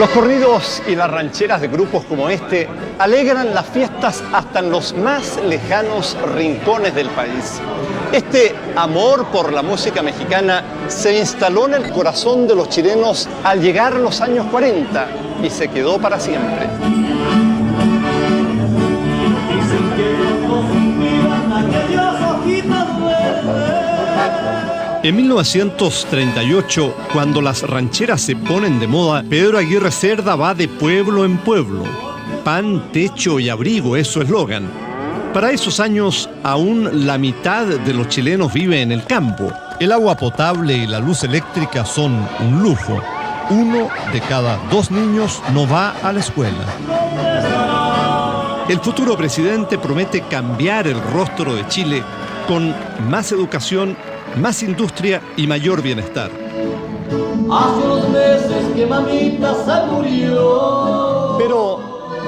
Los corridos y las rancheras de grupos como este alegran las fiestas hasta en los más lejanos rincones del país. Este amor por la música mexicana se instaló en el corazón de los chilenos al llegar los años 40 y se quedó para siempre. En 1938, cuando las rancheras se ponen de moda, Pedro Aguirre Cerda va de pueblo en pueblo. Pan, techo y abrigo es su eslogan. Para esos años, aún la mitad de los chilenos vive en el campo. El agua potable y la luz eléctrica son un lujo. 1 de cada 2 niños no va a la escuela. El futuro presidente promete cambiar el rostro de Chile con más educación, más industria y mayor bienestar. Hace unos meses que mamita se murió. Pero,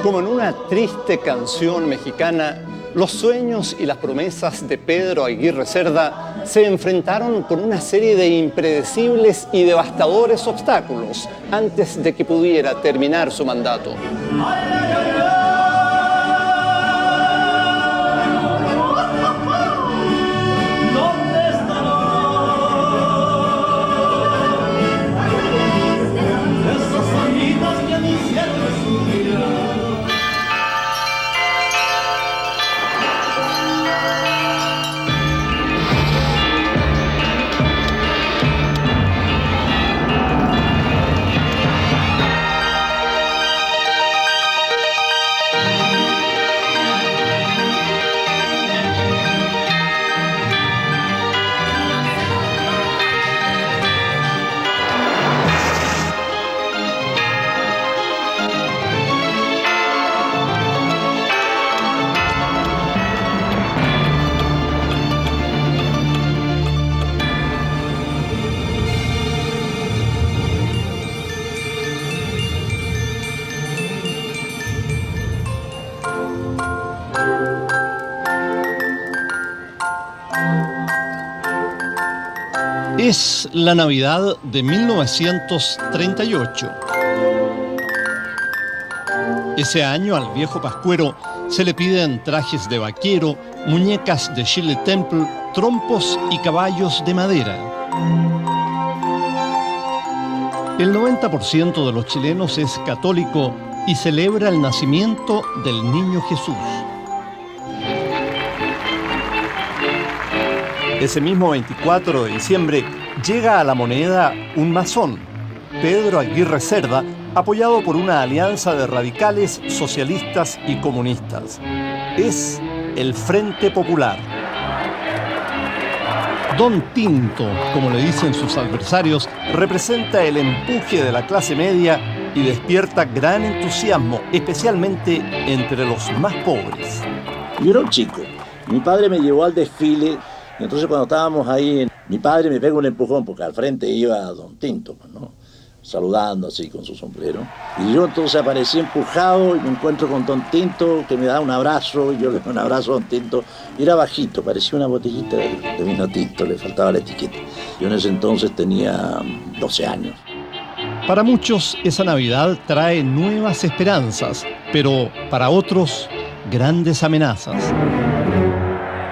como en una triste canción mexicana, los sueños y las promesas de Pedro Aguirre Cerda se enfrentaron con una serie de impredecibles y devastadores obstáculos antes de que pudiera terminar su mandato. Es la Navidad de 1938. Ese año al viejo pascuero se le piden trajes de vaquero, muñecas de Shirley Temple, trompos y caballos de madera. El 90% de los chilenos es católico y celebra el nacimiento del niño Jesús. Ese mismo 24 de diciembre llega a La Moneda un masón, Pedro Aguirre Cerda, apoyado por una alianza de radicales, socialistas y comunistas. Es el Frente Popular. Don Tinto, como le dicen sus adversarios, representa el empuje de la clase media y despierta gran entusiasmo, especialmente entre los más pobres. Yo era un chico. Mi padre me llevó al desfile. Entonces cuando estábamos ahí, mi padre me pega un empujón porque al frente iba Don Tinto, ¿no? Saludando así con su sombrero. Y yo entonces aparecí empujado y me encuentro con Don Tinto, que me da un abrazo, y yo le doy un abrazo a Don Tinto. Y era bajito, parecía una botellita de vino tinto, le faltaba la etiqueta. Yo en ese entonces tenía 12 años. Para muchos esa Navidad trae nuevas esperanzas, pero para otros grandes amenazas.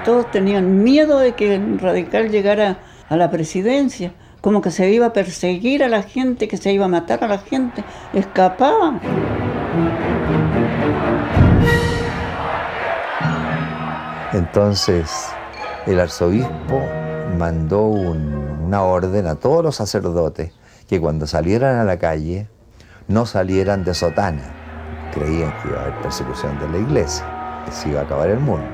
Todos tenían miedo de que el radical llegara a la presidencia, como que se iba a perseguir a la gente, que se iba a matar a la gente, escapaban. Entonces el arzobispo mandó una orden a todos los sacerdotes que cuando salieran a la calle no salieran de sotana. Creían que iba a haber persecución de la iglesia, que se iba a acabar el mundo.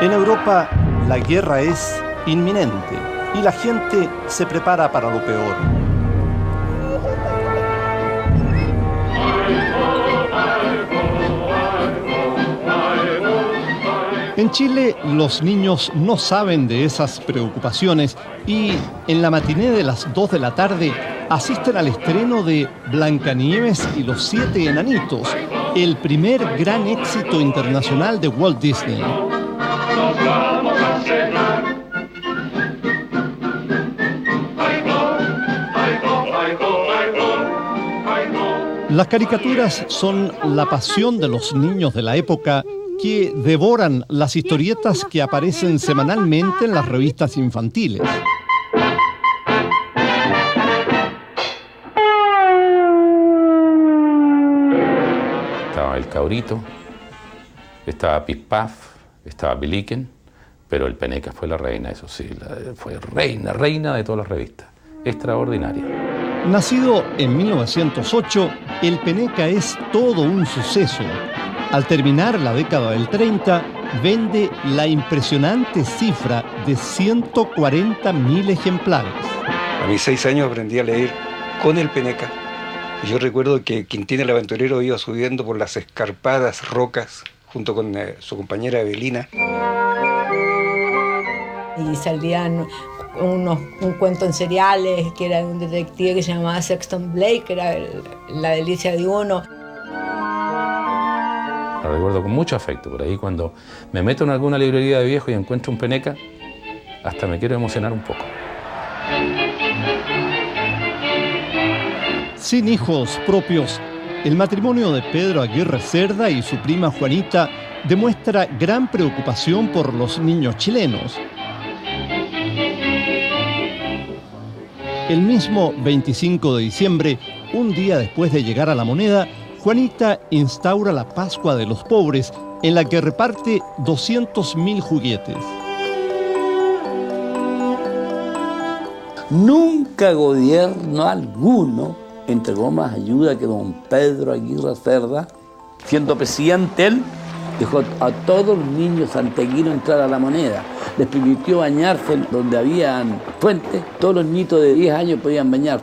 En Europa, la guerra es inminente y la gente se prepara para lo peor. En Chile, los niños no saben de esas preocupaciones y en la matiné de las 2 de la tarde asisten al estreno de Blancanieves y los 7 enanitos, el primer gran éxito internacional de Walt Disney. Nos vamos a cenar. Las caricaturas son la pasión de los niños de la época que devoran las historietas que aparecen semanalmente en las revistas infantiles. Estaba el Cabrito, estaba Pispaf, estaba Piliquen, pero el Peneca fue la reina, eso sí, fue reina de todas las revistas. Extraordinaria. Nacido en 1908, el Peneca es todo un suceso. Al terminar la década del 30, vende la impresionante cifra de 140.000 ejemplares. A mis 6 años aprendí a leer con el Peneca. Y yo recuerdo que Quintín el Aventurero iba subiendo por las escarpadas rocas junto con su compañera Evelina. Y salían un cuento en seriales, que era de un detective que se llamaba Sexton Blake, que era la delicia de uno. Lo recuerdo con mucho afecto. Por ahí cuando me meto en alguna librería de viejo y encuentro un Peneca, hasta me quiero emocionar un poco. Sin hijos propios, el matrimonio de Pedro Aguirre Cerda y su prima Juanita demuestra gran preocupación por los niños chilenos. El mismo 25 de diciembre, un día después de llegar a La Moneda, Juanita instaura la Pascua de los Pobres, en la que reparte 200.000 juguetes. Nunca gobierno alguno entregó más ayuda que don Pedro Aguirre Cerda. Siendo presidente él, dejó a todos los niños santiaguinos entrar a La Moneda. Les permitió bañarse donde habían fuentes. Todos los niños de 10 años podían bañar.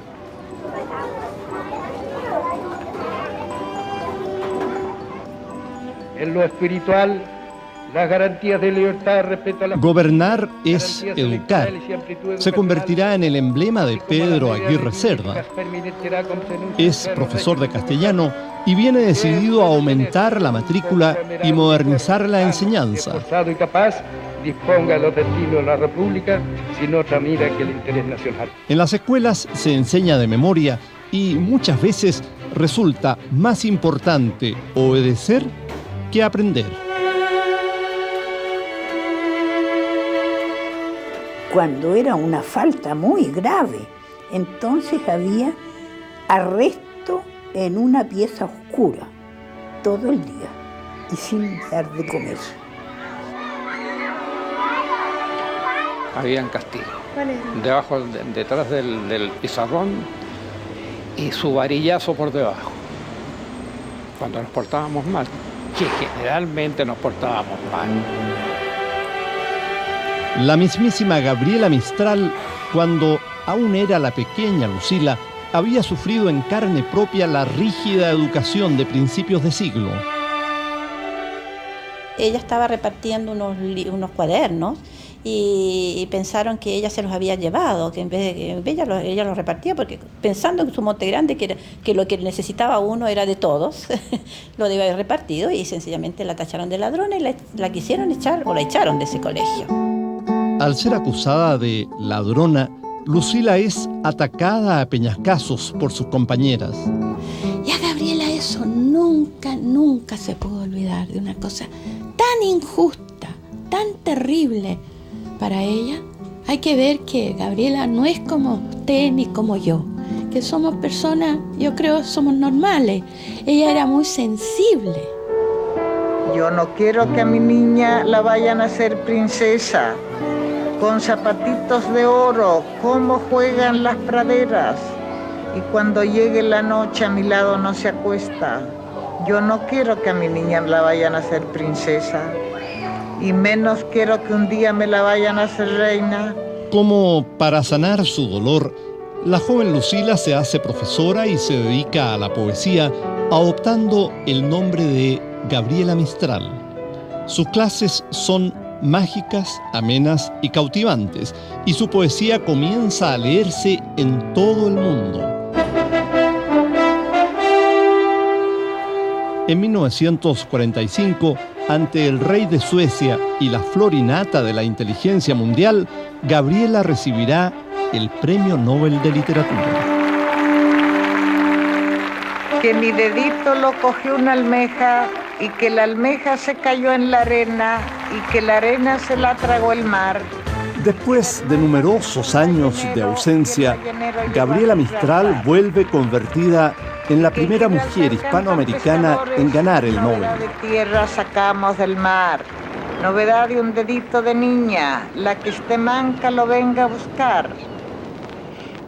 En lo espiritual, las garantías de libertad, respeto a la... Gobernar es educar. Se convertirá en el emblema de Pedro Aguirre Cerda. Es profesor de castellano y viene decidido a aumentar la matrícula y modernizar la enseñanza. Esforzado y capaz, disponga los destinos de la República sin otra mira que el interés nacional. En las escuelas se enseña de memoria y muchas veces resulta más importante obedecer que aprender. Cuando era una falta muy grave, entonces había arresto en una pieza oscura todo el día y sin dar de comer. Habían castigo. Debajo, detrás del pizarrón y su varillazo por debajo. Cuando nos portábamos mal, que generalmente nos portábamos mal. La mismísima Gabriela Mistral, cuando aún era la pequeña Lucila, había sufrido en carne propia la rígida educación de principios de siglo. Ella estaba repartiendo unos cuadernos y pensaron que ella se los había llevado, que en vez de que ella los repartía, porque pensando en su monte grande que lo que necesitaba uno era de todos, lo debía haber repartido y sencillamente la tacharon de ladrona y la quisieron echar o la echaron de ese colegio. Al ser acusada de ladrona, Lucila es atacada a peñascazos por sus compañeras. Y a Gabriela eso nunca se pudo olvidar de una cosa tan injusta, tan terrible para ella. Hay que ver que Gabriela no es como usted ni como yo, que somos personas, yo creo, somos normales. Ella era muy sensible. Yo no quiero que a mi niña la vayan a hacer princesa, con zapatitos de oro, como juegan las praderas. Y cuando llegue la noche a mi lado no se acuesta. Yo no quiero que a mi niña la vayan a hacer princesa. Y menos quiero que un día me la vayan a hacer reina. Como para sanar su dolor, la joven Lucila se hace profesora y se dedica a la poesía, adoptando el nombre de Gabriela Mistral. Sus clases son mágicas, amenas y cautivantes, y su poesía comienza a leerse en todo el mundo. En 1945, ante el rey de Suecia y la florinata de la inteligencia mundial, Gabriela recibirá el Premio Nobel de Literatura. que mi dedito lo cogió una almeja y que la almeja se cayó en la arena y que la arena se la tragó el mar. Después de numerosos años de ausencia, Gabriela Mistral vuelve convertida en la primera mujer hispanoamericana en ganar el Nobel. De tierra sacamos del mar, novedad de un dedito de niña, la que esté manca lo venga a buscar.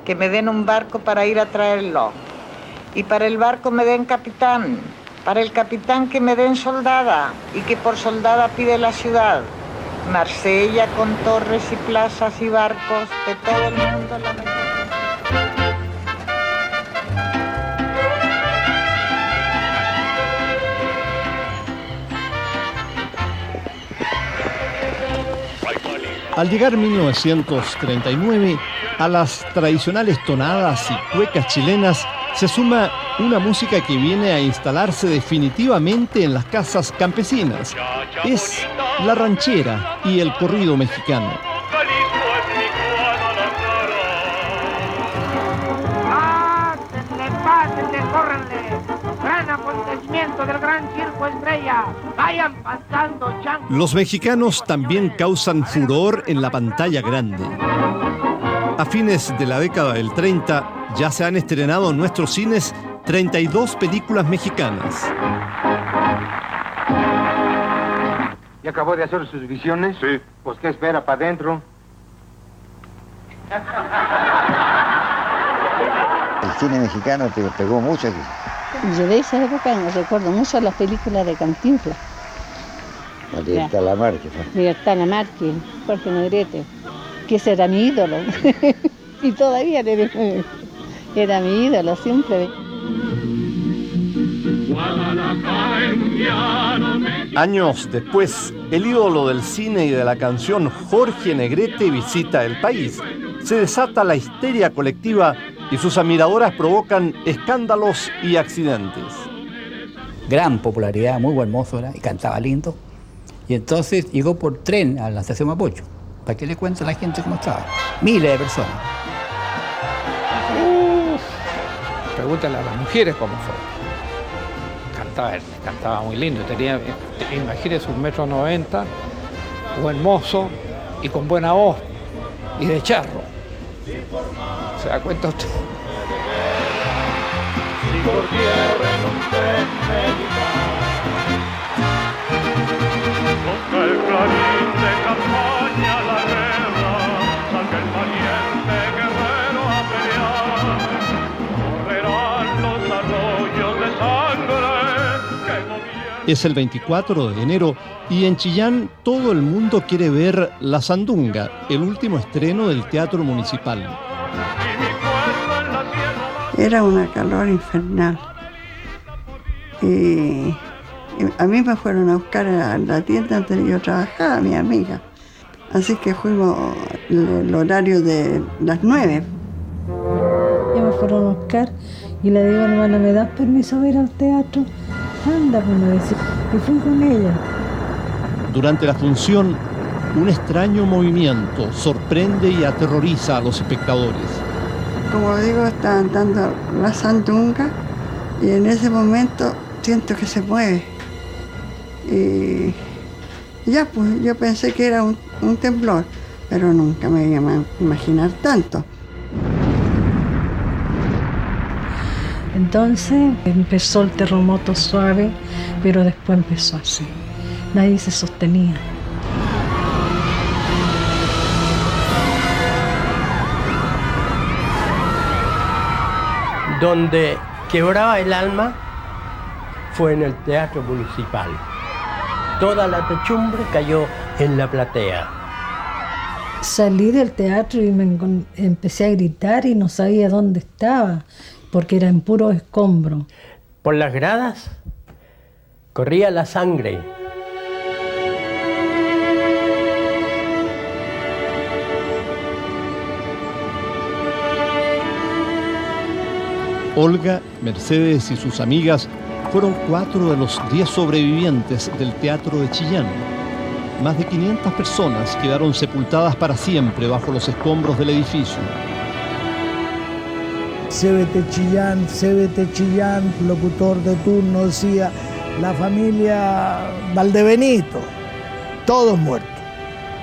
Que me den un barco para ir a traerlo, y para el barco me den capitán, para el capitán que me den soldada, y que por soldada pide la ciudad. Marsella con torres y plazas y barcos, de todo el mundo la mejor. Al llegar 1939, a las tradicionales tonadas y cuecas chilenas se suma una música que viene a instalarse definitivamente en las casas campesinas. Es la ranchera y el corrido mexicano. Pásenle, córrenle. Gran acontecimiento del gran circo Estrella. Vayan pasando, chango. Los mexicanos también causan furor en la pantalla grande. A fines de la década del 30 ya se han estrenado en nuestros cines 32 películas mexicanas. ¿Ya acabó de hacer sus visiones? Sí. Pues ¿qué espera para adentro? El cine mexicano te pegó mucho aquí. Yo de esa época me recuerdo mucho las películas de Cantinflas. La Libertad Lamarque. Libertad Lamarque, Jorge Negrete, que ese era mi ídolo. Y todavía era mi ídolo, siempre. Años después, el ídolo del cine y de la canción Jorge Negrete visita el país. Se desata la histeria colectiva y sus admiradoras provocan escándalos y accidentes. Gran popularidad, muy buen mozo era, y cantaba lindo. Y entonces llegó por tren a la estación Mapocho. ¿Para qué le cuento a la gente cómo estaba? Miles de personas. Pregúntale a las mujeres cómo fue. Cantaba muy lindo. Tenía, imagínese, 1,90 m, buen mozo y con buena voz y de charro. ¿Se da cuenta usted? Toca el clarín de campaña la guerra, salga el valiente guerrero a pelear. Correrán los arroyos de sangre. Es el 24 de enero y en Chillán todo el mundo quiere ver La Sandunga, el último estreno del Teatro Municipal. Era una calor infernal. Y a mí me fueron a buscar a la tienda donde yo trabajaba, mi amiga. Así que fuimos el horario de las 9. Ya me fueron a buscar y le digo, hermana, ¿me das permiso de ir al teatro? Anda, pues me decía. Y fui con ella. Durante la función, un extraño movimiento sorprende y aterroriza a los espectadores. Como digo, estaban dando La Sandunga y en ese momento siento que se mueve. Y ya, pues yo pensé que era un temblor, pero nunca me iba a imaginar tanto. Entonces empezó el terremoto suave, pero después empezó así. Nadie se sostenía. Donde quebraba el alma fue en el Teatro Municipal. Toda la techumbre cayó en la platea. Salí del teatro y empecé a gritar y no sabía dónde estaba, porque era en puro escombro. Por las gradas corría la sangre. Olga, Mercedes y sus amigas fueron 4 de los 10 sobrevivientes del Teatro de Chillán. Más de 500 personas quedaron sepultadas para siempre bajo los escombros del edificio. CBT Chillán, locutor de turno, decía, la familia Valdebenito, todos muertos.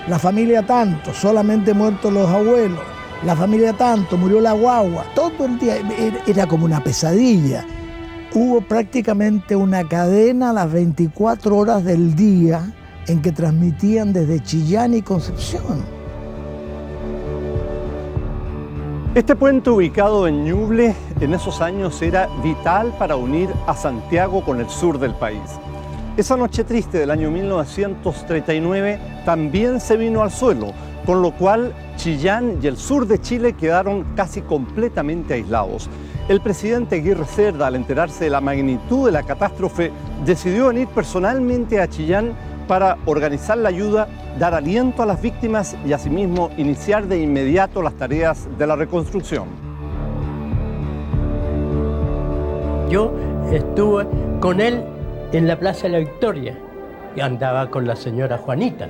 La familia tanto, solamente muertos los abuelos. La familia tanto, murió la guagua. Todo el día era como una pesadilla. Hubo prácticamente una cadena a las 24 horas del día en que transmitían desde Chillán y Concepción. Este puente ubicado en Ñuble en esos años era vital para unir a Santiago con el sur del país. Esa noche triste del año 1939 también se vino al suelo, con lo cual Chillán y el sur de Chile quedaron casi completamente aislados. El presidente Aguirre Cerda, al enterarse de la magnitud de la catástrofe, decidió venir personalmente a Chillán para organizar la ayuda, dar aliento a las víctimas y asimismo iniciar de inmediato las tareas de la reconstrucción. Yo estuve con él en la Plaza de la Victoria y andaba con la señora Juanita,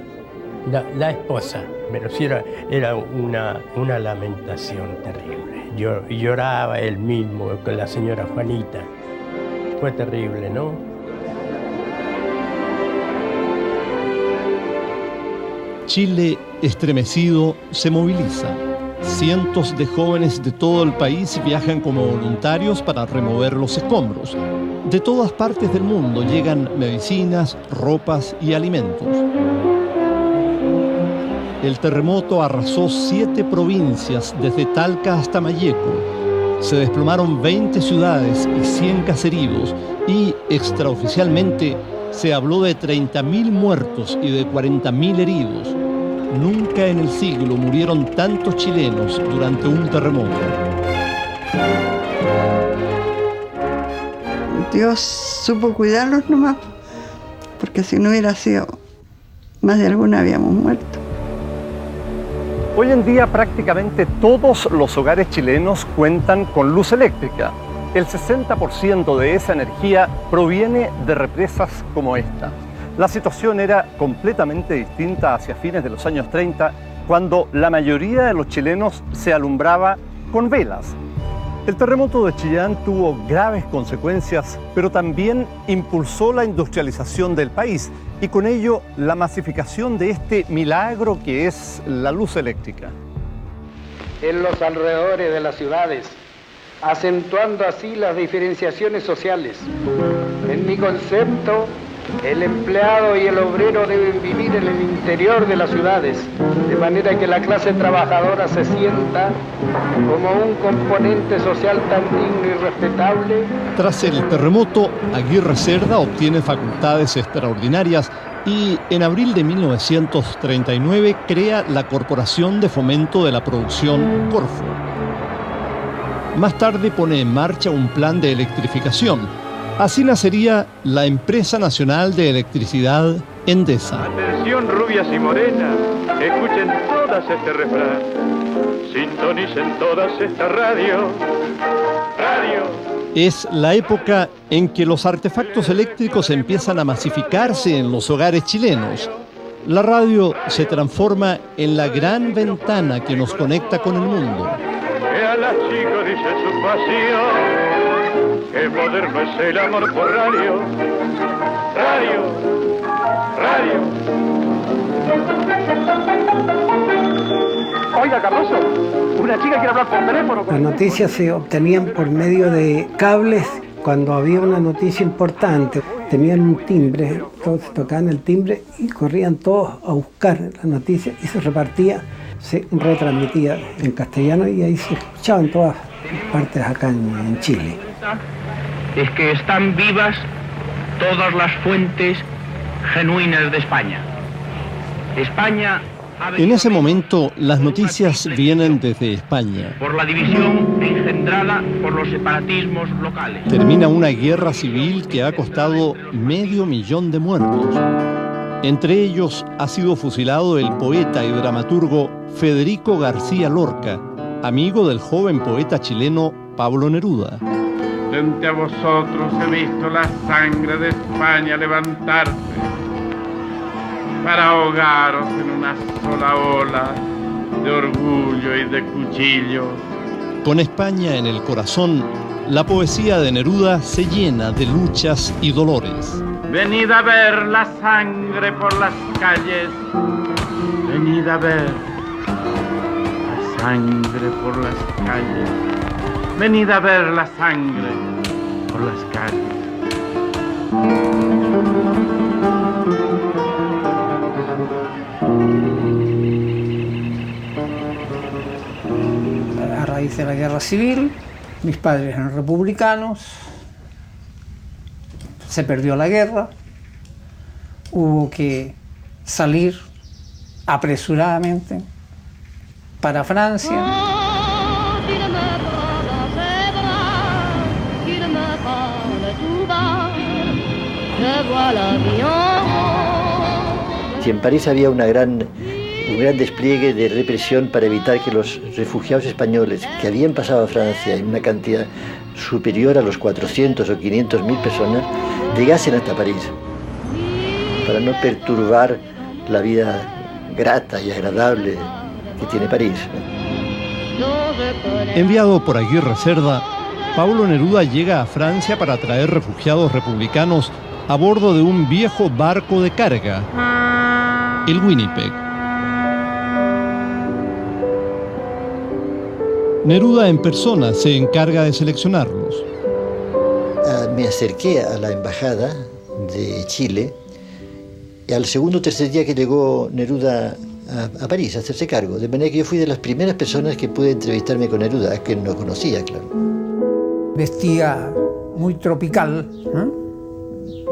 la esposa, pero sí era una lamentación terrible. Yo lloraba él mismo con la señora Juanita. Fue terrible, ¿no? Chile, estremecido, se moviliza. Cientos de jóvenes de todo el país viajan como voluntarios para remover los escombros. De todas partes del mundo llegan medicinas, ropas y alimentos. El terremoto arrasó 7 provincias, desde Talca hasta Malleco. Se desplomaron 20 ciudades y 100 caseríos y, extraoficialmente, se habló de 30.000 muertos y de 40.000 heridos. Nunca en el siglo murieron tantos chilenos durante un terremoto. Dios supo cuidarlos nomás, porque si no hubiera sido, más de alguna habíamos muerto. Hoy en día prácticamente todos los hogares chilenos cuentan con luz eléctrica. El 60% de esa energía proviene de represas como esta. La situación era completamente distinta hacia fines de los años 30, cuando la mayoría de los chilenos se alumbraba con velas. El terremoto de Chillán tuvo graves consecuencias, pero también impulsó la industrialización del país y con ello la masificación de este milagro que es la luz eléctrica. En los alrededores de las ciudades, acentuando así las diferenciaciones sociales. En mi concepto, el empleado y el obrero deben vivir en el interior de las ciudades, de manera que la clase trabajadora se sienta como un componente social tan digno y respetable. Tras el terremoto, Aguirre Cerda obtiene facultades extraordinarias y en abril de 1939 crea la Corporación de Fomento de la Producción, Corfo. Más tarde pone en marcha un plan de electrificación. Así nacería la Empresa Nacional de Electricidad, Endesa. Atención, rubias y morenas, escuchen todas este refrán. Sintonicen todas esta radio. Es la época en que los artefactos eléctricos empiezan a masificarse en los hogares chilenos. La radio se transforma en la gran ventana que nos conecta con el mundo. Que a las chicas dice su pasión. Qué moderno es el amor por radio. Oiga, Carloso, una chica quiere hablar por teléfono. Las noticias se obtenían por medio de cables cuando había una noticia importante. Tenían un timbre, todos tocaban el timbre y corrían todos a buscar la noticia y se repartía, se retransmitía en castellano y ahí se escuchaba en todas partes acá en Chile. Es que están vivas todas las fuentes genuinas de España. España En ese momento, las noticias vienen desde España. por la división engendrada por los separatismos locales. Termina una guerra civil que ha costado 500.000 de muertos. Entre ellos ha sido fusilado el poeta y dramaturgo Federico García Lorca, amigo del joven poeta chileno Pablo Neruda. Frente a vosotros he visto la sangre de España levantarse para ahogaros en una sola ola de orgullo y de cuchillo. Con España en el corazón, la poesía de Neruda se llena de luchas y dolores. Venid a ver la sangre por las calles. Venid a ver la sangre por las calles. Venid a ver la sangre por las calles. A raíz de la guerra civil, mis padres eran republicanos, se perdió la guerra, hubo que salir apresuradamente para Francia. Si en París había un gran despliegue de represión para evitar que los refugiados españoles que habían pasado a Francia en una cantidad superior a los 400 o 500.000 personas llegasen hasta París, para no perturbar la vida grata y agradable que tiene París. Enviado por Aguirre Cerda, Pablo Neruda llega a Francia para traer refugiados republicanos a bordo de un viejo barco de carga, el Winnipeg. Neruda en persona se encarga de seleccionarlos. Me acerqué a la embajada de Chile y al segundo o tercer día que llegó Neruda a París a hacerse cargo, de manera que yo fui de las primeras personas que pude entrevistarme con Neruda, que no conocía, claro. Vestía muy tropical,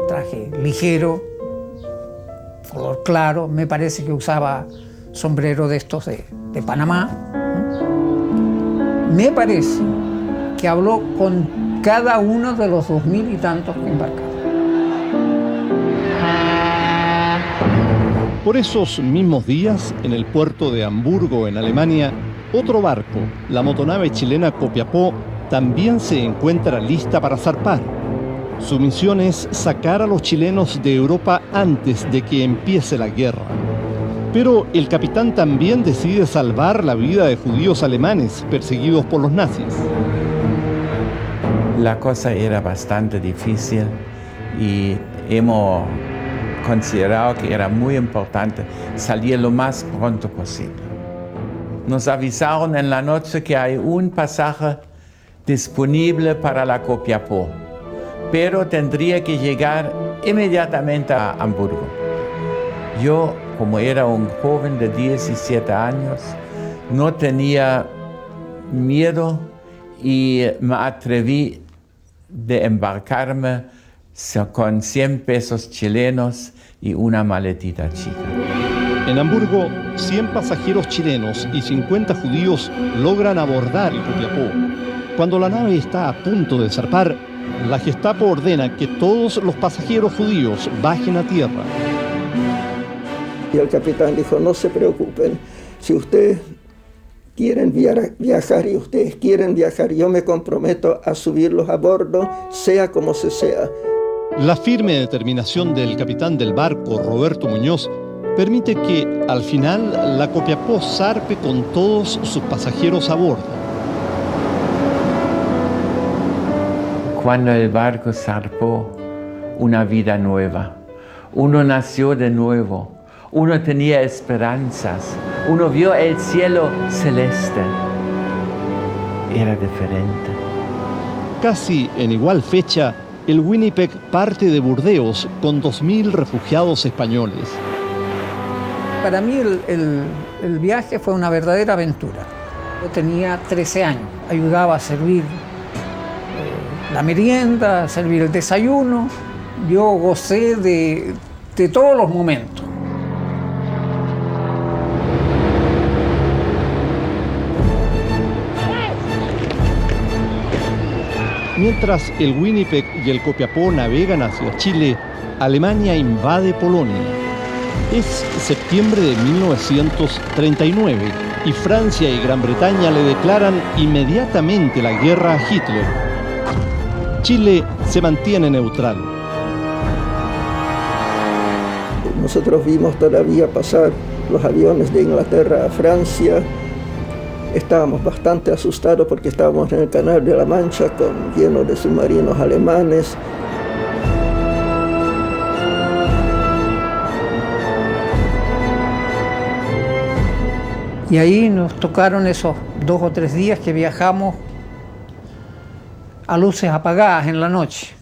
traje ligero, color claro, me parece que usaba sombrero de estos de Panamá. Me parece que habló con cada uno de los 2.000 y tantos que embarcaron. Por esos mismos días, en el puerto de Hamburgo, en Alemania, otro barco, la motonave chilena Copiapó, también se encuentra lista para zarpar. Su misión es sacar a los chilenos de Europa antes de que empiece la guerra. Pero el capitán también decide salvar la vida de judíos alemanes perseguidos por los nazis. La cosa era bastante difícil y hemos considerado que era muy importante salir lo más pronto posible. Nos avisaron en la noche que hay un pasaje disponible para la Copiapó, pero tendría que llegar inmediatamente a Hamburgo. Yo, como era un joven de 17 años, no tenía miedo y me atreví de embarcarme con 100 pesos chilenos y una maletita chica. En Hamburgo, 100 pasajeros chilenos y 50 judíos logran abordar el Copiapó. Cuando la nave está a punto de zarpar, la Gestapo ordena que todos los pasajeros judíos bajen a tierra. Y el capitán dijo, no se preocupen, si ustedes quieren viajar y ustedes quieren viajar, yo me comprometo a subirlos a bordo, sea como se sea. La firme determinación del capitán del barco, Roberto Muñoz, permite que, al final, la Copiapó zarpe con todos sus pasajeros a bordo. Cuando el barco zarpó, una vida nueva. Uno nació de nuevo. Uno tenía esperanzas. Uno vio el cielo celeste. Era diferente. Casi en igual fecha, el Winnipeg parte de Burdeos con 2.000 refugiados españoles. Para mí el viaje fue una verdadera aventura. Yo tenía 13 años. Ayudaba a servir la merienda, a servir el desayuno. Yo gocé de todos los momentos. Mientras el Winnipeg y el Copiapó navegan hacia Chile, Alemania invade Polonia. Es septiembre de 1939 y Francia y Gran Bretaña le declaran inmediatamente la guerra a Hitler. Chile se mantiene neutral. Nosotros vimos todavía pasar los aviones de Inglaterra a Francia. Estábamos bastante asustados porque estábamos en el Canal de la Mancha lleno de submarinos alemanes. Y ahí nos tocaron esos 2 o 3 días que viajamos a luces apagadas en la noche,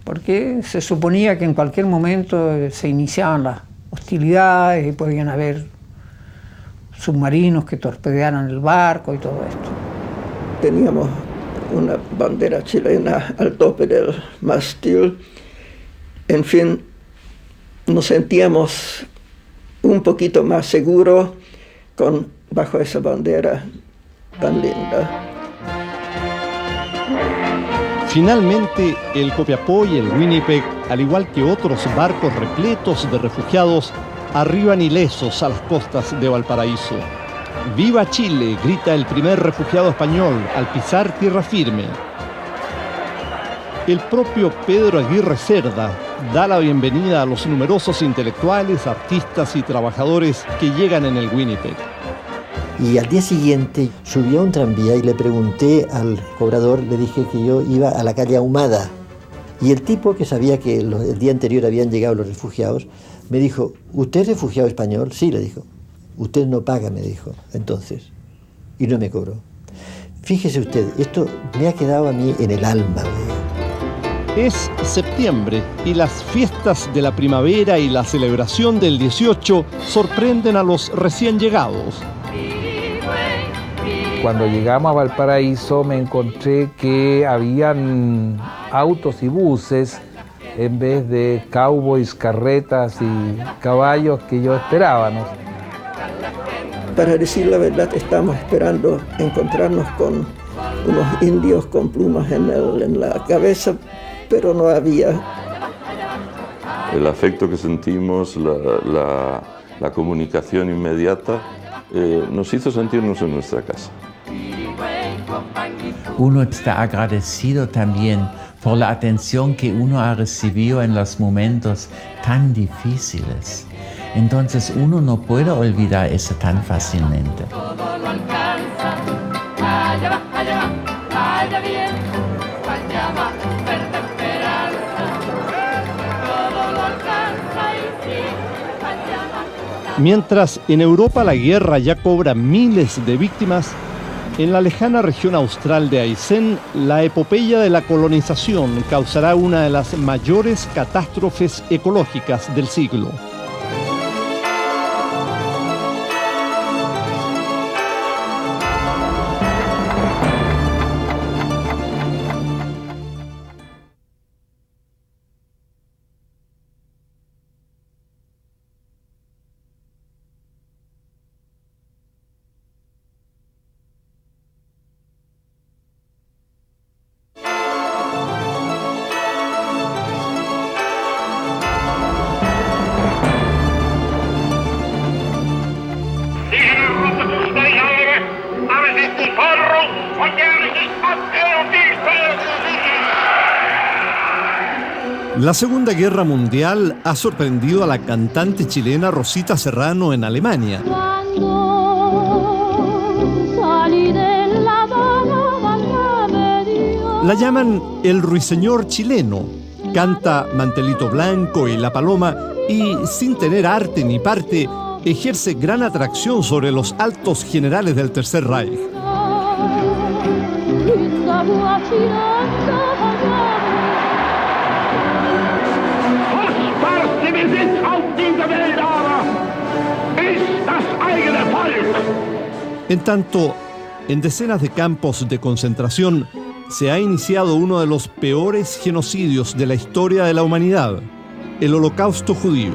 porque se suponía que en cualquier momento se iniciaban las hostilidades y podían haber submarinos que torpedearan el barco y todo esto. Teníamos una bandera chilena al tope del mástil. En fin, nos sentíamos un poquito más seguros bajo esa bandera tan linda. Finalmente, el Copiapó y el Winnipeg, al igual que otros barcos repletos de refugiados, arriban ilesos a las costas de Valparaíso. ¡Viva Chile!, grita el primer refugiado español al pisar tierra firme. El propio Pedro Aguirre Cerda da la bienvenida a los numerosos intelectuales, artistas y trabajadores que llegan en el Winnipeg. Y al día siguiente subí a un tranvía y le pregunté al cobrador, le dije que yo iba a la calle Ahumada. Y el tipo, que sabía que el día anterior habían llegado los refugiados, me dijo: ¿usted es refugiado español? Sí, le dijo. Usted no paga, me dijo, entonces. Y no me cobró. Fíjese usted, esto me ha quedado a mí en el alma. Es septiembre y las fiestas de la primavera y la celebración del 18 sorprenden a los recién llegados. Cuando llegamos a Valparaíso me encontré que habían autos y buses en vez de cowboys, carretas y caballos que yo esperaba, ¿no? Para decir la verdad, estábamos esperando encontrarnos con unos indios con plumas en la cabeza, pero no había. El afecto que sentimos, la comunicación inmediata, nos hizo sentirnos en nuestra casa. Uno está agradecido también por la atención que uno ha recibido en los momentos tan difíciles. Entonces uno no puede olvidar eso tan fácilmente. Mientras en Europa la guerra ya cobra miles de víctimas, en la lejana región austral de Aysén, la epopeya de la colonización causará una de las mayores catástrofes ecológicas del siglo. La Segunda Guerra Mundial ha sorprendido a la cantante chilena Rosita Serrano en Alemania. La llaman el ruiseñor chileno. Canta Mantelito Blanco y La Paloma y, sin tener arte ni parte, ejerce gran atracción sobre los altos generales del Tercer Reich. En tanto, en decenas de campos de concentración se ha iniciado uno de los peores genocidios de la historia de la humanidad, el Holocausto judío.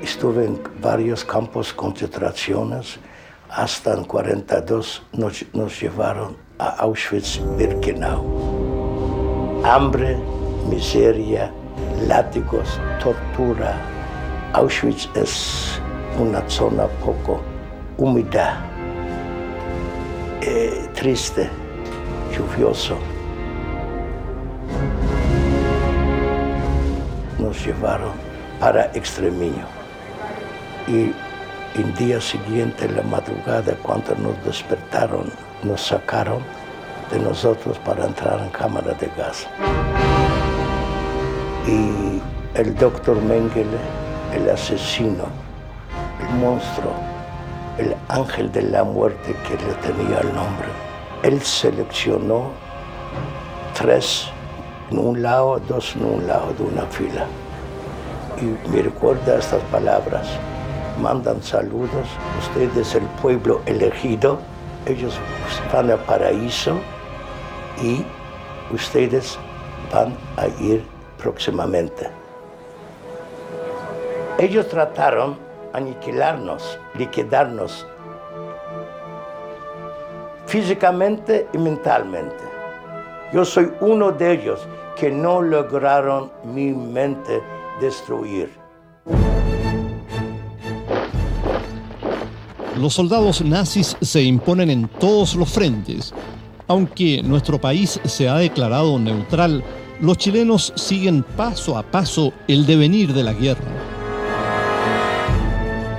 Estuve en varios campos de concentraciones. Hasta en 42 nos llevaron a Auschwitz-Birkenau. Hambre, miseria, látigos, tortura. Auschwitz es una zona poco húmeda, triste, lluvioso. nos llevaron para exterminio. Y el día siguiente, en la madrugada, cuando nos despertaron, nos sacaron de nosotros para entrar en cámara de gas. Y el doctor Mengele, el asesino, el monstruo, el ángel de la muerte que le tenía el nombre, él seleccionó 3 en un lado, 2 en un lado de una fila. Y me recuerda estas palabras: mandan saludos, ustedes el pueblo elegido, ellos van al paraíso y ustedes van a ir próximamente. Ellos trataron de aniquilarnos, liquidarnos, físicamente y mentalmente. Yo soy uno de ellos que no lograron mi mente destruir. Los soldados nazis se imponen en todos los frentes. Aunque nuestro país se ha declarado neutral, los chilenos siguen paso a paso el devenir de la guerra.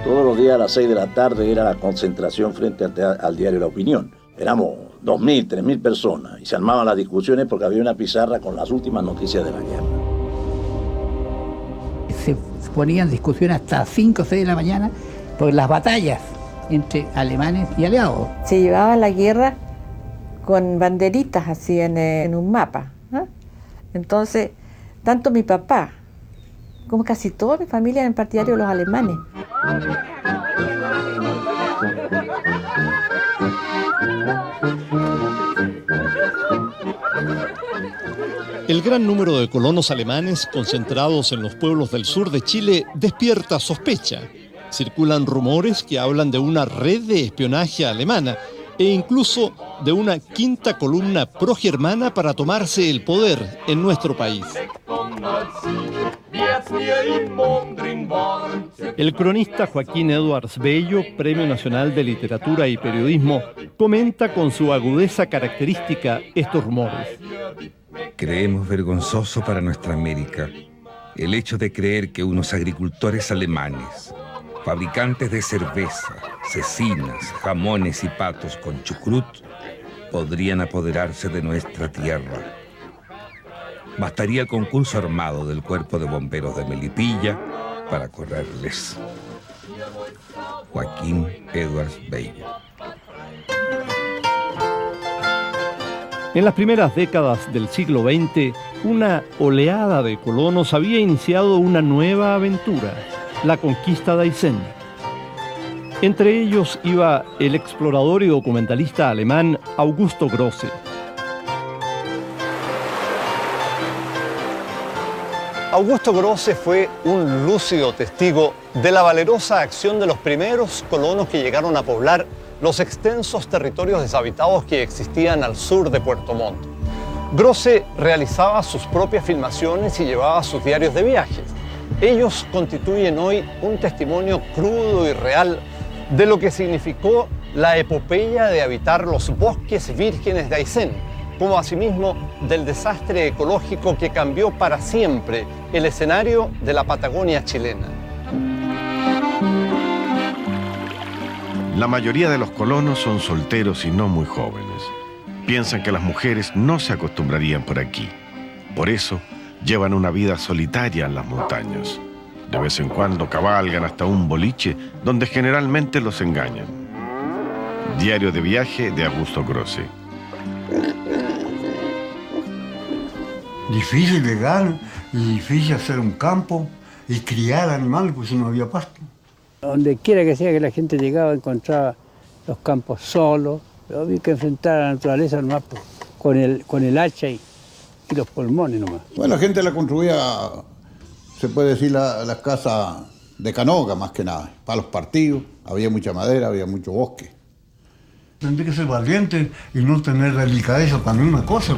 Todos los días a las 6 de la tarde era la concentración frente al diario La Opinión. Éramos 2.000, 3.000 personas y se armaban las discusiones porque había una pizarra con las últimas noticias de la guerra. Se ponían discusiones hasta 5 o 6 de la mañana por las batallas entre alemanes y aliados. Se llevaba la guerra con banderitas así en un mapa, ¿eh? Entonces, tanto mi papá como casi toda mi familia eran partidarios de los alemanes. El gran número de colonos alemanes concentrados en los pueblos del sur de Chile despierta sospecha. Circulan rumores que hablan de una red de espionaje alemana e incluso de una quinta columna progermana para tomarse el poder en nuestro país. El cronista Joaquín Edwards Bello, Premio Nacional de Literatura y Periodismo, comenta con su agudeza característica estos rumores. Creemos vergonzoso para nuestra América el hecho de creer que unos agricultores alemanes, fabricantes de cerveza, cecinas, jamones y patos con chucrut, podrían apoderarse de nuestra tierra. Bastaría el concurso armado del Cuerpo de Bomberos de Melipilla para correrles. Joaquín Edwards Bello. En las primeras décadas del siglo XX, una oleada de colonos había iniciado una nueva aventura, la conquista de Aysén. Entre ellos iba el explorador y documentalista alemán Augusto Grosse. Augusto Grosse fue un lúcido testigo de la valerosa acción de los primeros colonos que llegaron a poblar los extensos territorios deshabitados que existían al sur de Puerto Montt. Grosse realizaba sus propias filmaciones y llevaba sus diarios de viajes. Ellos constituyen hoy un testimonio crudo y real de lo que significó la epopeya de habitar los bosques vírgenes de Aysén, como asimismo del desastre ecológico que cambió para siempre el escenario de la Patagonia chilena. La mayoría de los colonos son solteros y no muy jóvenes. Piensan que las mujeres no se acostumbrarían por aquí. Por eso, llevan una vida solitaria en las montañas. De vez en cuando cabalgan hasta un boliche donde generalmente los engañan. Diario de viaje de Augusto Grosse. Difícil llegar y difícil hacer un campo y criar animales, pues no había pasto. Donde quiera que sea que la gente llegaba, encontraba los campos solos, pero había que enfrentar a la naturaleza nomás con el hacha y los pulmones nomás. Bueno, la gente la construía, se puede decir, las casas de canoga más que nada, para los partidos, había mucha madera, había mucho bosque. Tendría que ser valiente y no tener delicadeza para ninguna cosa.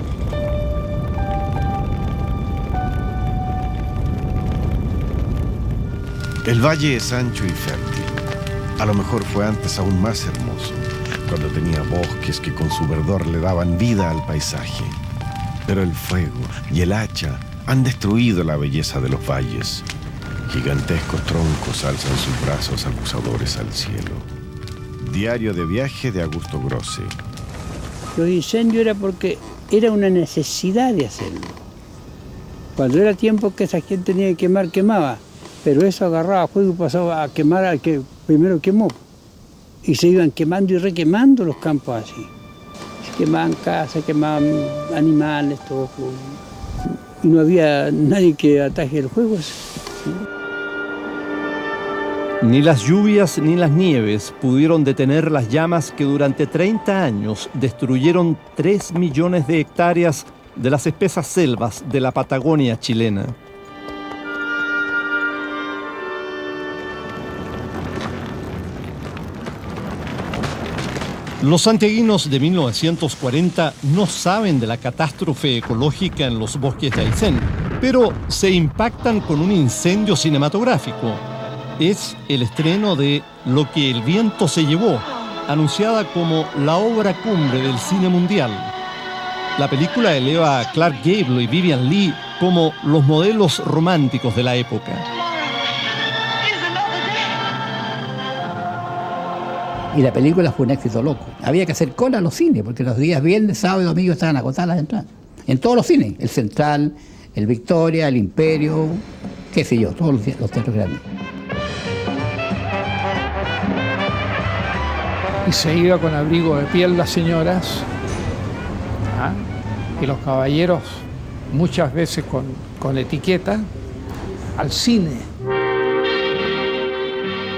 El valle es ancho y fértil. A lo mejor fue antes aún más hermoso, cuando tenía bosques que con su verdor le daban vida al paisaje. Pero el fuego y el hacha han destruido la belleza de los valles. Gigantescos troncos alzan sus brazos acusadores al cielo. Diario de viaje de Augusto Grosse. Los incendios era porque era una necesidad de hacerlo. Cuando era tiempo que esa gente tenía que quemar, quemaba. Pero eso agarraba fuego y pasaba a quemar al que primero quemó. Y se iban quemando y requemando los campos así. Se quemaban casas, quemaban animales, todo. Y no había nadie que ataje el fuego. Ni las lluvias ni las nieves pudieron detener las llamas que durante 30 años destruyeron 3 millones de hectáreas de las espesas selvas de la Patagonia chilena. Los santiaguinos de 1940 no saben de la catástrofe ecológica en los bosques de Aysén, pero se impactan con un incendio cinematográfico. Es el estreno de Lo que el viento se llevó, anunciada como la obra cumbre del cine mundial. La película eleva a Clark Gable y Vivian Leigh como los modelos románticos de la época. Y la película fue un éxito loco. Había que hacer cola a los cines, porque los días viernes, sábado y domingo estaban agotadas las entradas. En todos los cines, el Central, el Victoria, el Imperio, qué sé yo, todos los teatros grandes. Y se iba con abrigo de piel las señoras, y los caballeros muchas veces con etiqueta, al cine.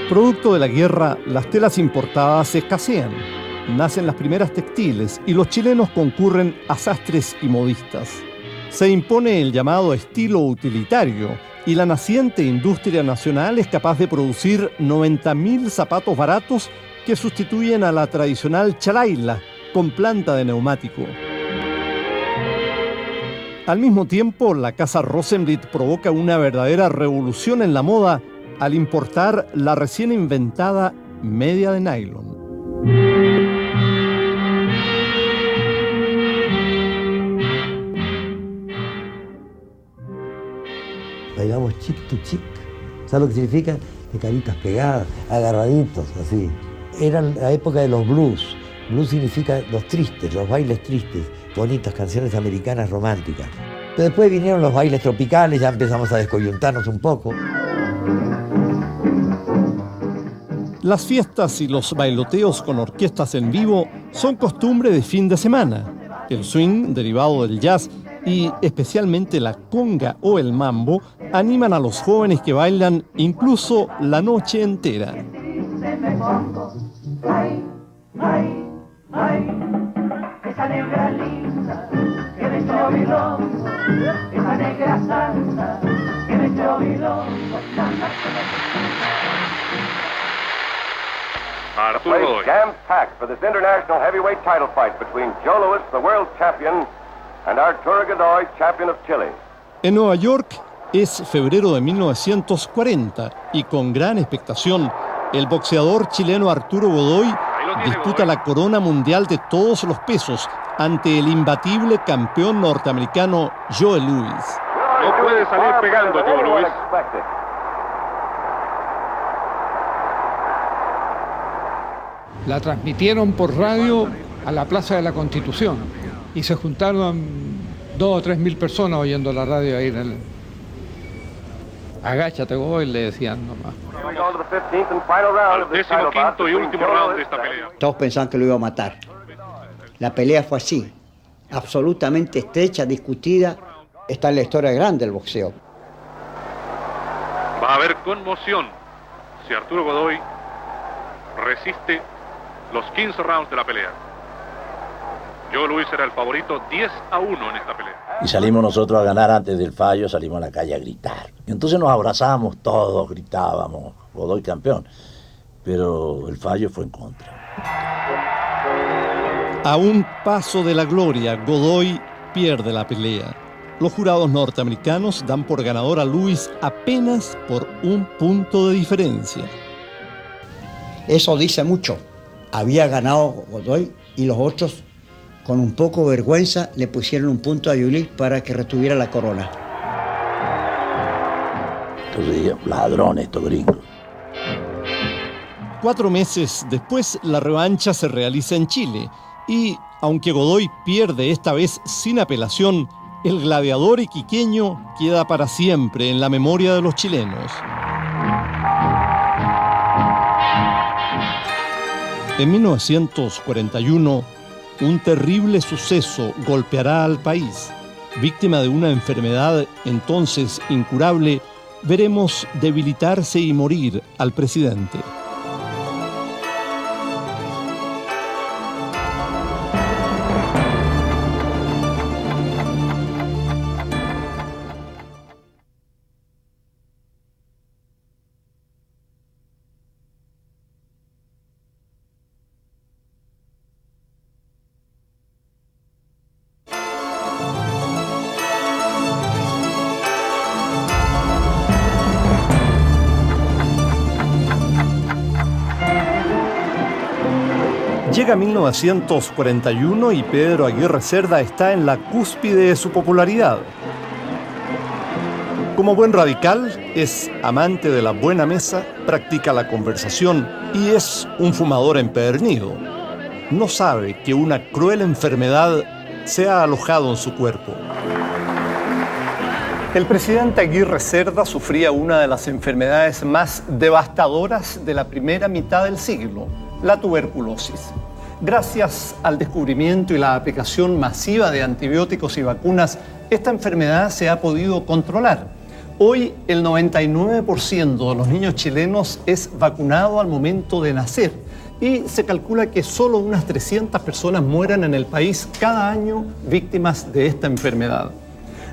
Producto de la guerra, las telas importadas escasean. Nacen las primeras textiles y los chilenos concurren a sastres y modistas. Se impone el llamado estilo utilitario y la naciente industria nacional es capaz de producir 90.000 zapatos baratos que sustituyen a la tradicional chalaila con planta de neumático. Al mismo tiempo, la casa Rosenblit provoca una verdadera revolución en la moda al importar la recién inventada media de nylon. Bailamos chic to chic. ¿Sabes lo que significa? De caritas pegadas, agarraditos, así. Era la época de los blues. Blues significa los tristes, los bailes tristes, bonitas canciones americanas románticas. Pero después vinieron los bailes tropicales, ya empezamos a descoyuntarnos un poco. Las fiestas y los bailoteos con orquestas en vivo son costumbre de fin de semana. El swing, derivado del jazz, y especialmente la conga o el mambo, animan a los jóvenes que bailan incluso la noche entera. Esa negra linda que me olvidó, esa negra santa que me olvidó. Arturo Godoy. Jam-packed for this international heavyweight title fight between Joe Louis, the world champion, and Arturo Godoy, champion of Chile. En Nueva York es febrero de 1940 y con gran expectación, el boxeador chileno Arturo Godoy disputa la corona mundial de todos los pesos ante el imbatible campeón norteamericano Joe Louis. No puede salir pegando Joe Louis. La transmitieron por radio a la Plaza de la Constitución y se juntaron 2.000 o 3.000 personas oyendo la radio ahí en el... Agáchate, Godoy, le decían nomás. Al 15º y último round de esta pelea. Todos pensaban que lo iba a matar. La pelea fue así, absolutamente estrecha, discutida. Está en la historia grande del boxeo. Va a haber conmoción si Arturo Godoy resiste los 15 rounds de la pelea. Joe Louis era el favorito 10-1 en esta pelea. Y salimos nosotros a ganar antes del fallo, salimos a la calle a gritar. Y entonces nos abrazábamos todos, gritábamos, Godoy campeón. Pero el fallo fue en contra. A un paso de la gloria, Godoy pierde la pelea. Los jurados norteamericanos dan por ganador a Louis apenas por 1 punto de diferencia. Eso dice mucho. Había ganado Godoy y los otros, con un poco de vergüenza, le pusieron 1 punto a Joe Louis para que retuviera la corona. Entonces, ladrones estos gringos. 4 meses después, la revancha se realiza en Chile y, aunque Godoy pierde esta vez sin apelación, el gladiador iquiqueño queda para siempre en la memoria de los chilenos. En 1941, un terrible suceso golpeará al país. Víctima de una enfermedad entonces incurable, veremos debilitarse y morir al presidente. Llega 1941 y Pedro Aguirre Cerda está en la cúspide de su popularidad. Como buen radical, es amante de la buena mesa, practica la conversación y es un fumador empedernido. No sabe que una cruel enfermedad se ha alojado en su cuerpo. El presidente Aguirre Cerda sufría una de las enfermedades más devastadoras de la primera mitad del siglo, la tuberculosis. Gracias al descubrimiento y la aplicación masiva de antibióticos y vacunas, esta enfermedad se ha podido controlar. Hoy el 99% de los niños chilenos es vacunado al momento de nacer y se calcula que solo unas 300 personas mueran en el país cada año víctimas de esta enfermedad.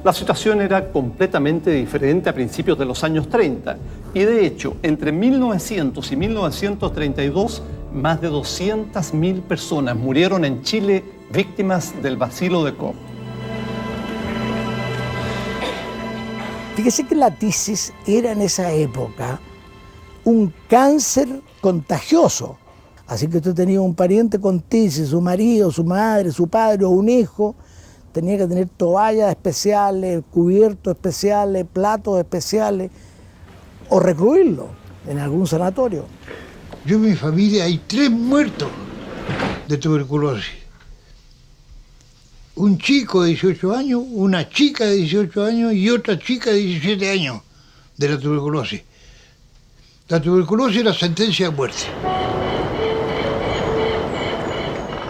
La situación era completamente diferente a principios de los años 30 y de hecho entre 1900 y 1932 más de 200.000 personas murieron en Chile víctimas del bacilo de Koch. Fíjese que la tisis era en esa época un cáncer contagioso. Así que usted tenía un pariente con tisis, su marido, su madre, su padre o un hijo, tenía que tener toallas especiales, cubiertos especiales, platos especiales, o recluirlo en algún sanatorio. Yo en mi familia hay 3 muertos de tuberculosis. Un chico de 18 años, una chica de 18 años y otra chica de 17 años de la tuberculosis. La tuberculosis era sentencia de muerte.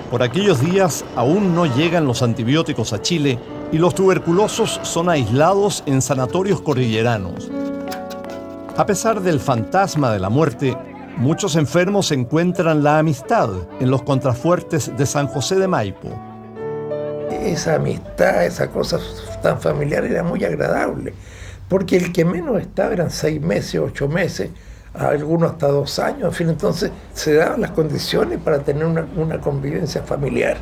Por aquellos días aún no llegan los antibióticos a Chile y los tuberculosos son aislados en sanatorios cordilleranos. A pesar del fantasma de la muerte, muchos enfermos encuentran la amistad en los contrafuertes de San José de Maipo. Esa amistad, esa cosa tan familiar era muy agradable, porque el que menos estaba eran 6 meses, 8 meses, algunos hasta 2 años, en fin, entonces se daban las condiciones para tener una convivencia familiar.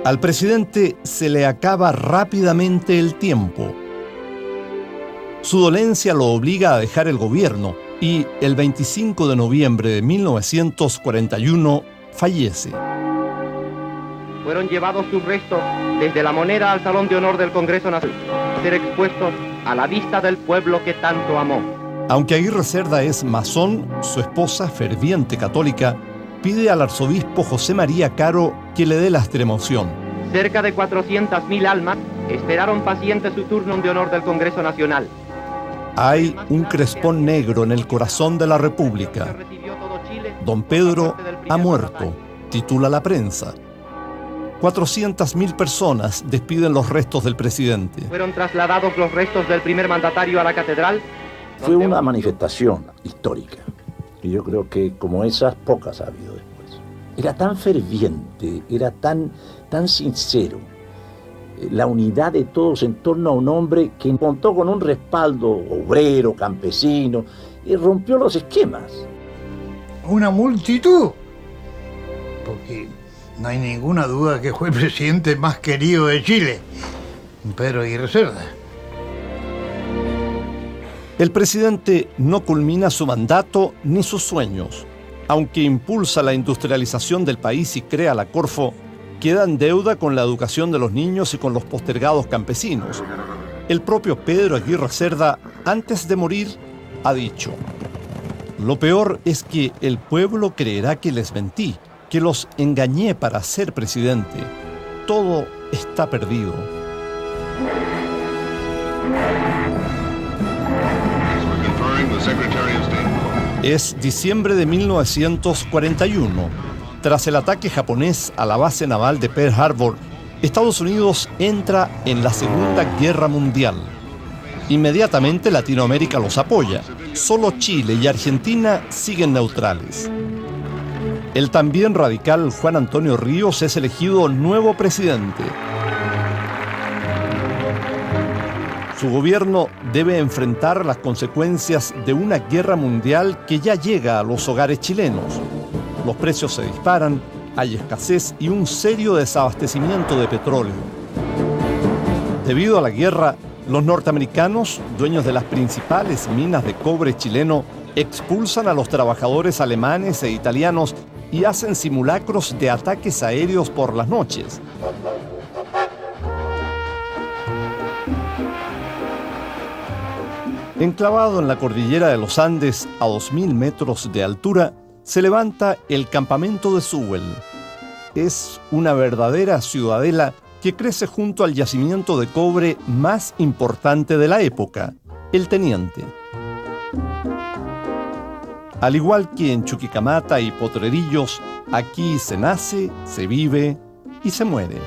Al presidente se le acaba rápidamente el tiempo. Su dolencia lo obliga a dejar el gobierno y el 25 de noviembre de 1941 fallece. Fueron llevados sus restos desde La Moneda al Salón de Honor del Congreso Nacional, a ser expuestos a la vista del pueblo que tanto amó. Aunque Aguirre Cerda es masón, su esposa, ferviente católica, pide al arzobispo José María Caro que le dé la extremoción. Cerca de 400.000 almas esperaron pacientes su turno de honor del Congreso Nacional. Hay un crespón negro en el corazón de la República. Don Pedro ha muerto, titula la prensa. 400.000 personas despiden los restos del presidente. Fueron trasladados los restos del primer mandatario a la catedral. Fue una manifestación histórica, y yo creo que como esas pocas ha habido después. Era tan ferviente, era tan sincero, la unidad de todos en torno a un hombre que contó con un respaldo obrero, campesino, y rompió los esquemas. Una multitud, porque no hay ninguna duda que fue el presidente más querido de Chile, Pedro Aguirre Cerda. El presidente no culmina su mandato ni sus sueños. Aunque impulsa la industrialización del país y crea la Corfo, queda en deuda con la educación de los niños y con los postergados campesinos. El propio Pedro Aguirre Cerda, antes de morir, ha dicho: lo peor es que el pueblo creerá que les mentí, que los engañé para ser presidente. Todo está perdido. Es diciembre de 1941. Tras el ataque japonés a la base naval de Pearl Harbor, Estados Unidos entra en la Segunda Guerra Mundial. Inmediatamente Latinoamérica los apoya. Solo Chile y Argentina siguen neutrales. El también radical Juan Antonio Ríos es elegido nuevo presidente. Su gobierno debe enfrentar las consecuencias de una guerra mundial que ya llega a los hogares chilenos. Los precios se disparan, hay escasez y un serio desabastecimiento de petróleo. Debido a la guerra, los norteamericanos, dueños de las principales minas de cobre chileno, expulsan a los trabajadores alemanes e italianos y hacen simulacros de ataques aéreos por las noches. Enclavado en la cordillera de los Andes, a 2.000 metros de altura, se levanta el campamento de Sewell. Es una verdadera ciudadela que crece junto al yacimiento de cobre más importante de la época, el Teniente. Al igual que en Chuquicamata y Potrerillos, aquí se nace, se vive y se muere.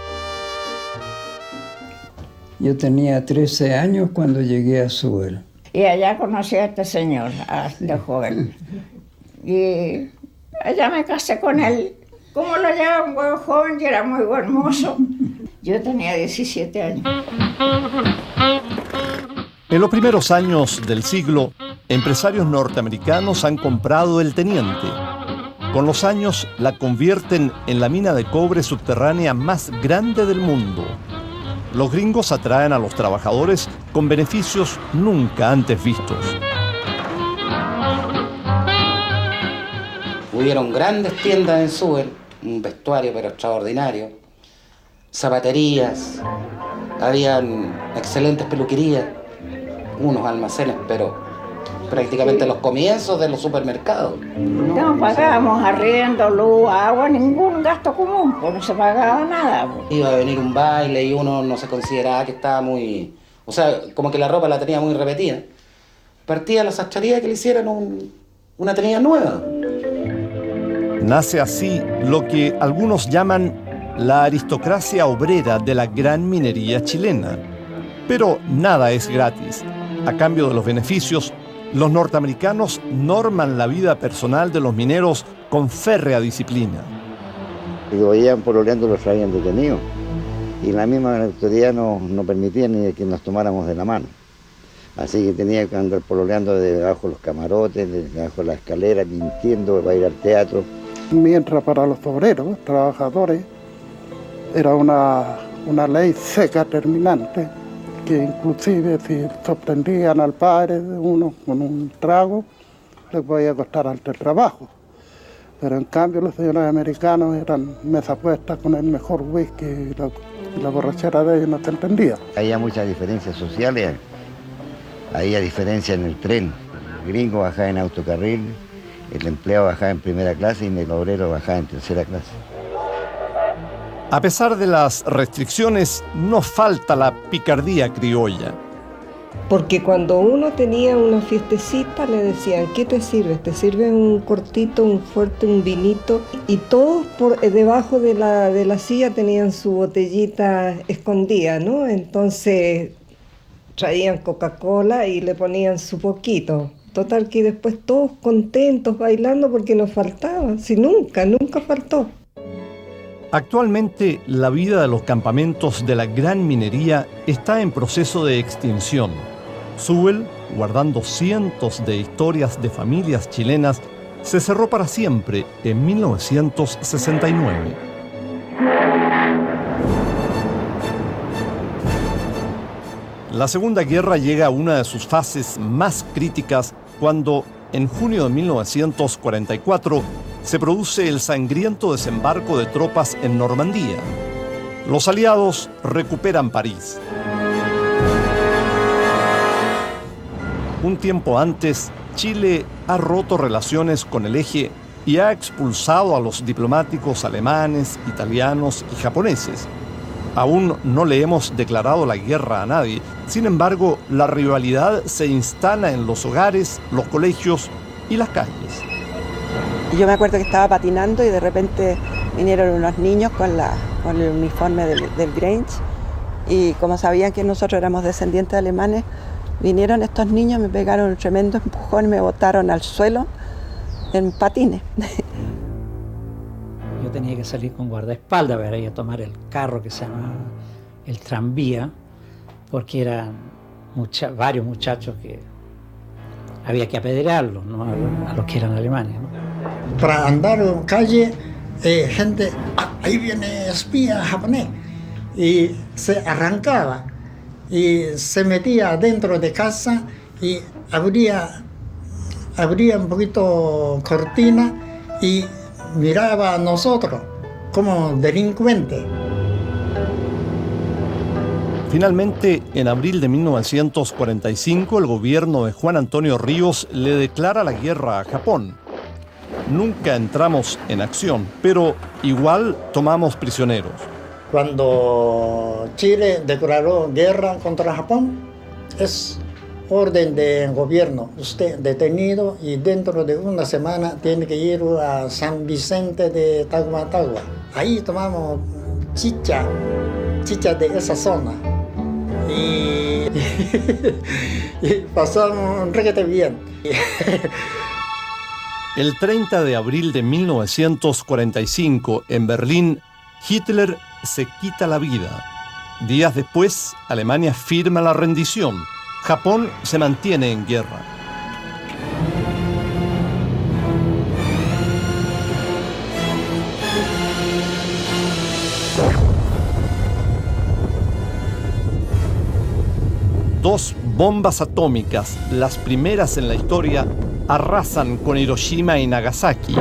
Yo tenía 13 años cuando llegué a Sewell. Y allá conocí a este señor, de joven. Y allá me casé con él. Como lo llevaba un buen joven y era muy buen mozo. Yo tenía 17 años. En los primeros años del siglo, empresarios norteamericanos han comprado el Teniente. Con los años la convierten en la mina de cobre subterránea más grande del mundo. Los gringos atraen a los trabajadores con beneficios nunca antes vistos. Hubieron grandes tiendas en Sewell, un vestuario pero extraordinario, zapaterías, habían excelentes peluquerías, unos almacenes, pero prácticamente los comienzos de los supermercados. No pagábamos arriendo, luz, agua, ningún gasto común, pues no se pagaba nada. Iba a venir un baile y uno no se consideraba que estaba muy... O sea, como que la ropa la tenía muy repetida. Partía a la sastrería que le hicieran una tenida nueva. Nace así lo que algunos llaman la aristocracia obrera de la gran minería chilena. Pero nada es gratis. A cambio de los beneficios, los norteamericanos norman la vida personal de los mineros con férrea disciplina. Si lo veían pololeando, los traían detenidos. Y la misma autoridad no permitía ni que nos tomáramos de la mano. Así que tenía que andar pololeando debajo de los camarotes, debajo de la escalera, mintiendo para ir al teatro. Mientras para los obreros, trabajadores, era una ley seca, terminante, que inclusive si sorprendían al padre de uno con un trago, les podía costar alto el trabajo. Pero en cambio los señores americanos eran mesa puesta con el mejor whisky y la borrachera de ellos no se entendía. Había muchas diferencias sociales, había diferencia en el tren. El gringo bajaba en autocarril, el empleado bajaba en primera clase y el obrero bajaba en tercera clase. A pesar de las restricciones, no falta la picardía criolla. Porque cuando uno tenía una fiestecita le decían, ¿qué te sirve? Te sirve un cortito, un fuerte, un vinito. Y todos debajo de la silla tenían su botellita escondida, ¿no? Entonces traían Coca-Cola y le ponían su poquito. Total que después todos contentos bailando porque nos faltaba. Si nunca faltó. Actualmente, la vida de los campamentos de la gran minería está en proceso de extinción. Sewell, guardando cientos de historias de familias chilenas, se cerró para siempre en 1969. La Segunda Guerra llega a una de sus fases más críticas cuando, en junio de 1944, se produce el sangriento desembarco de tropas en Normandía. Los aliados recuperan París. Un tiempo antes, Chile ha roto relaciones con el eje y ha expulsado a los diplomáticos alemanes, italianos y japoneses. Aún no le hemos declarado la guerra a nadie. Sin embargo, la rivalidad se instala en los hogares, los colegios y las calles. Y yo me acuerdo que estaba patinando y de repente vinieron unos niños con el uniforme del Grange, y como sabían que nosotros éramos descendientes alemanes, vinieron estos niños, me pegaron un tremendo empujón y me botaron al suelo en patines. Yo tenía que salir con guardaespaldas para ir a tomar el carro que se llamaba el tranvía, porque eran varios muchachos que había que apedrearlos, ¿no? A los que eran alemanes, ¿no? Para andar en calle, gente, ahí viene espía japonés, y se arrancaba y se metía dentro de casa y abría un poquito cortina y miraba a nosotros como delincuentes. Finalmente, en abril de 1945, el gobierno de Juan Antonio Ríos le declara la guerra a Japón. Nunca entramos en acción, pero igual tomamos prisioneros. Cuando Chile declaró guerra contra Japón, es orden del gobierno. Usted detenido y dentro de una semana tiene que ir a San Vicente de Taguatagua. Ahí tomamos chicha de esa zona. Y pasamos requete bien. El 30 de abril de 1945, en Berlín, Hitler se quita la vida. Días después, Alemania firma la rendición. Japón se mantiene en guerra. Dos bombas atómicas, las primeras en la historia, arrasan con Hiroshima y Nagasaki.